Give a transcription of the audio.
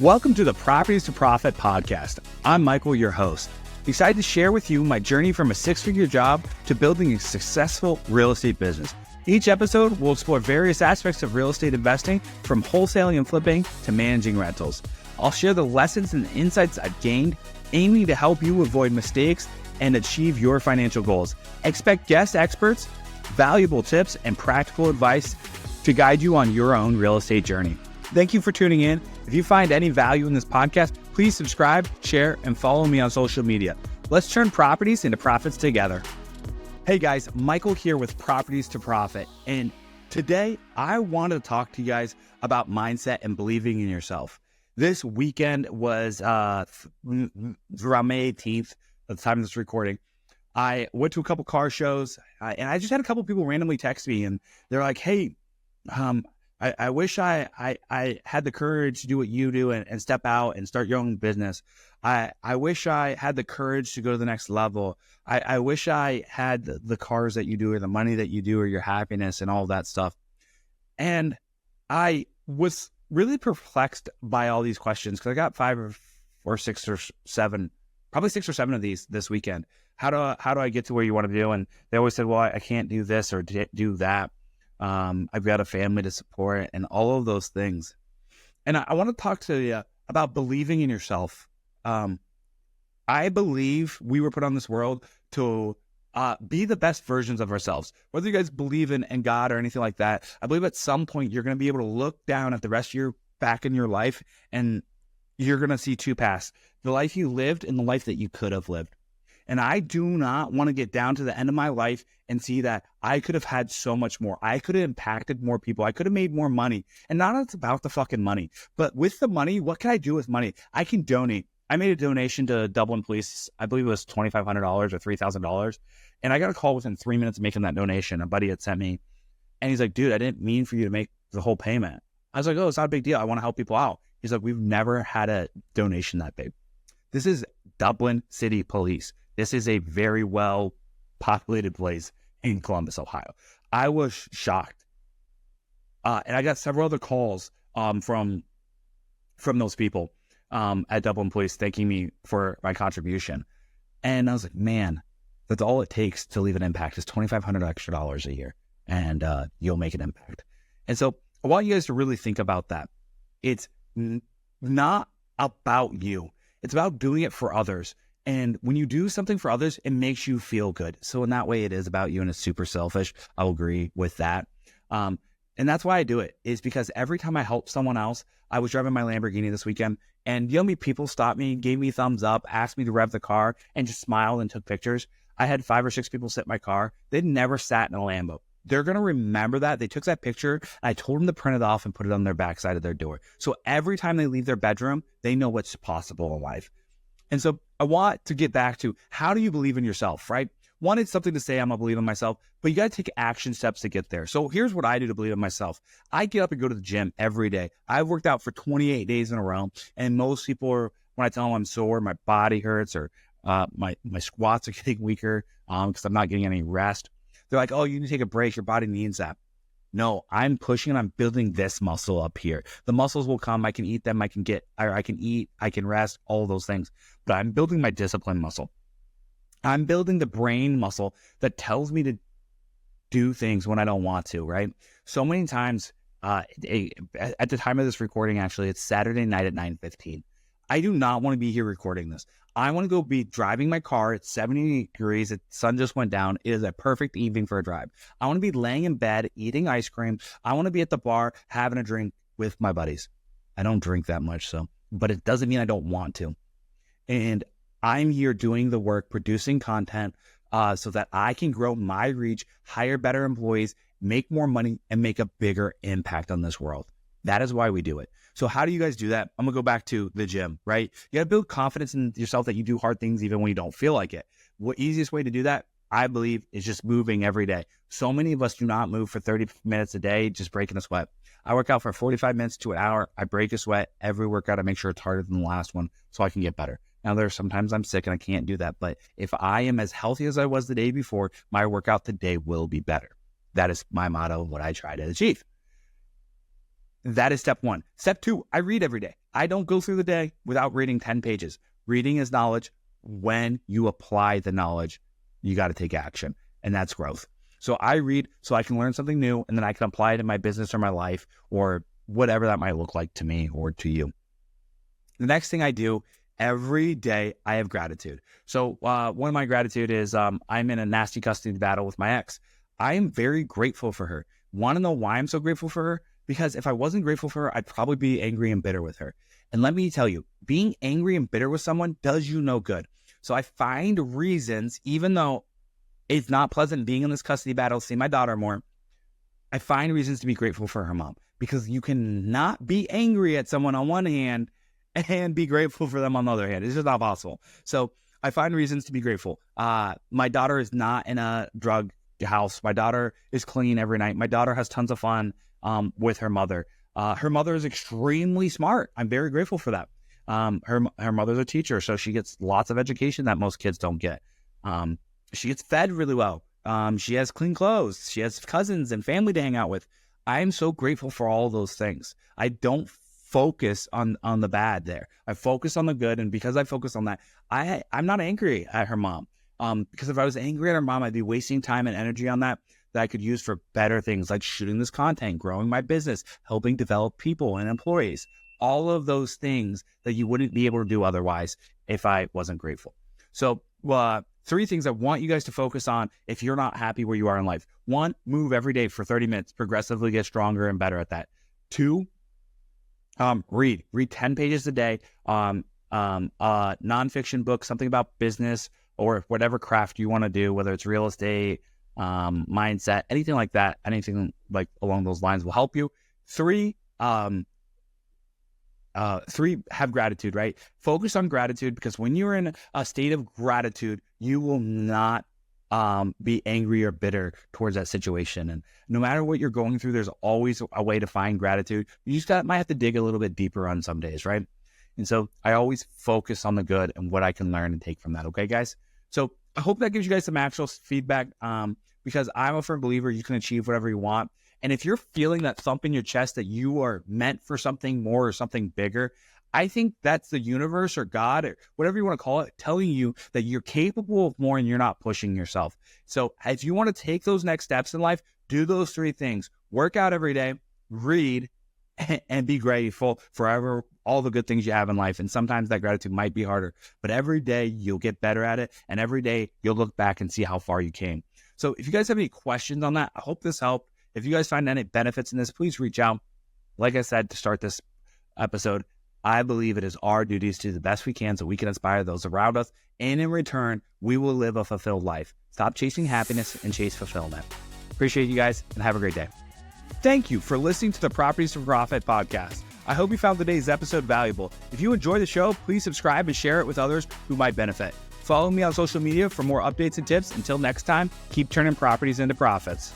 Welcome to the Properties to Profit podcast. I'm Michael, your host. Excited to share with you my journey from a six-figure job to building a successful real estate business. Each episode will explore various aspects of real estate investing, from wholesaling and flipping to managing rentals. I'll share the lessons and insights I've gained, aiming to help you avoid mistakes and achieve your financial goals. Expect guest experts, valuable tips, and practical advice to guide you on your own real estate journey. Thank you for tuning in. If you find any value in this podcast, please subscribe, share, and follow me on social media. Let's turn properties into profits together. Hey guys, Michael here with Properties to Profit. And today I want to talk to you guys about mindset and believing in yourself. This weekend was around May 18th, at the time of this recording. I went to a couple car shows and I just had a couple people randomly text me and they're like, hey, I wish I had the courage to do what you do and step out and start your own business. I wish I had the courage to go to the next level. I wish I had the cars that you do, or the money that you do, or your happiness and all that stuff. And I was really perplexed by all these questions because I got probably 6 or 7 of these this weekend. How do I get to where you want to do? And they always said, well, I can't do this or do that. I've got a family to support and all of those things. And I want to talk to you about believing in yourself. I believe we were put on this world to be the best versions of ourselves. Whether you guys believe in God or anything like that, I believe at some point you're going to be able to look down at the rest of your back in your life and you're going to see two paths: the life you lived and the life that you could have lived. And I do not want to get down to the end of my life and see that I could have had so much more. I could have impacted more people. I could have made more money. And not it's about the fucking money, but with the money, what can I do with money? I can donate. I made a donation to Dublin Police. I believe it was $2,500 or $3,000. And I got a call within 3 minutes of making that donation. A buddy had sent me. And he's like, dude, I didn't mean for you to make the whole payment. I was like, oh, it's not a big deal. I want to help people out. He's like, we've never had a donation that big. This is Dublin City Police. This is a very well populated place in Columbus, Ohio. I was shocked. And I got several other calls from those people at Dublin Police thanking me for my contribution. And I was like, man, that's all it takes to leave an impact is $2,500 extra a year, and you'll make an impact. And so I want you guys to really think about that. It's not about you. It's about doing it for others. And when you do something for others, it makes you feel good. So in that way, it is about you, and it's super selfish. I'll agree with that. And that's why I do it, is because every time I help someone else, I was driving my Lamborghini this weekend, and you know, people stopped me, gave me thumbs up, asked me to rev the car, and just smiled and took pictures. I had 5 or 6 people sit in my car. They'd never sat in a Lambo. They're going to remember that. They took that picture, and I told them to print it off and put it on their backside of their door. So every time they leave their bedroom, they know what's possible in life. And so I want to get back to, how do you believe in yourself, right? One, it's something to say, I'm going to believe in myself, but you got to take action steps to get there. So here's what I do to believe in myself. I get up and go to the gym every day. I've worked out for 28 days in a row. And most people are, when I tell them I'm sore, my body hurts, or my squats are getting weaker because I'm not getting any rest, they're like, oh, you need to take a break. Your body needs that. No, I'm pushing and I'm building this muscle up here. The muscles will come. I can eat them. I can eat, I can rest, all those things. But I'm building my discipline muscle. I'm building the brain muscle that tells me to do things when I don't want to, right? So many times, at the time of this recording, actually, it's Saturday night at 9:15. I do not want to be here recording this. I want to go be driving my car. It's 70 degrees. The sun just went down. It is a perfect evening for a drive. I want to be laying in bed, eating ice cream. I want to be at the bar, having a drink with my buddies. I don't drink that much, but it doesn't mean I don't want to. And I'm here doing the work, producing content so that I can grow my reach, hire better employees, make more money, and make a bigger impact on this world. That is why we do it. So how do you guys do that? I'm going to go back to the gym, right? You got to build confidence in yourself that you do hard things even when you don't feel like it. What easiest way to do that, I believe, is just moving every day. So many of us do not move for 30 minutes a day, just breaking a sweat. I work out for 45 minutes to an hour. I break a sweat. Every workout, I make sure it's harder than the last one so I can get better. Now, there's sometimes I'm sick and I can't do that. But if I am as healthy as I was the day before, my workout today will be better. That is my motto, what I try to achieve. That is step one. Step two, I read every day. I don't go through the day without reading 10 pages. Reading is knowledge. When you apply the knowledge, you got to take action, and that's growth. So I read so I can learn something new, and then I can apply it in my business or my life or whatever that might look like to me or to you. The next thing I do every day, I have gratitude. So one of my gratitude is I'm in a nasty custody battle with my ex. I am very grateful for her. Want to know why I'm so grateful for her? Because if I wasn't grateful for her, I'd probably be angry and bitter with her. And let me tell you, being angry and bitter with someone does you no good. So I find reasons, even though it's not pleasant being in this custody battle, seeing my daughter more, I find reasons to be grateful for her mom, because you cannot be angry at someone on one hand and be grateful for them on the other hand. It's just not possible. So I find reasons to be grateful. My daughter is not in a drug house. My daughter is clean every night. My daughter has tons of fun with her mother. Her mother is extremely smart. I'm very grateful for that. Her mother's a teacher, so she gets lots of education that most kids don't get. She gets fed really well. She has clean clothes. She has cousins and family to hang out with. I am so grateful for all those things. I don't focus on the bad there. I focus on the good, and because I focus on that, I'm not angry at her mom. Because if I was angry at her mom, I'd be wasting time and energy on that I could use for better things like shooting this content, growing my business, helping develop people and employees. All of those things that you wouldn't be able to do otherwise if I wasn't grateful. So 3 things I want you guys to focus on if you're not happy where you are in life. 1, move every day for 30 minutes, progressively get stronger and better at that. 2, read 10 pages a day, nonfiction book, something about business or whatever craft you want to do, whether it's real estate, mindset, anything like that, anything like along those lines will help you. 3, have gratitude, right? Focus on gratitude, because when you're in a state of gratitude, you will not be angry or bitter towards that situation. And no matter what you're going through, there's always a way to find gratitude. You just might have to dig a little bit deeper on some days, right? And so I always focus on the good and what I can learn and take from that. Okay, guys? So I hope that gives you guys some actual feedback, because I'm a firm believer you can achieve whatever you want. And if you're feeling that thump in your chest that you are meant for something more or something bigger, I think that's the universe or God or whatever you want to call it telling you that you're capable of more and you're not pushing yourself. So if you want to take those next steps in life, do those 3 things. Work out every day, read, and be grateful for all the good things you have in life. And sometimes that gratitude might be harder, but every day you'll get better at it. And every day you'll look back and see how far you came. So if you guys have any questions on that, I hope this helped. If you guys find any benefits in this, please reach out. Like I said to start this episode, I believe it is our duties to do the best we can so we can inspire those around us. And in return, we will live a fulfilled life. Stop chasing happiness and chase fulfillment. Appreciate you guys and have a great day. Thank you for listening to the Properties for Profit podcast. I hope you found today's episode valuable. If you enjoy the show, please subscribe and share it with others who might benefit. Follow me on social media for more updates and tips. Until next time, keep turning properties into profits.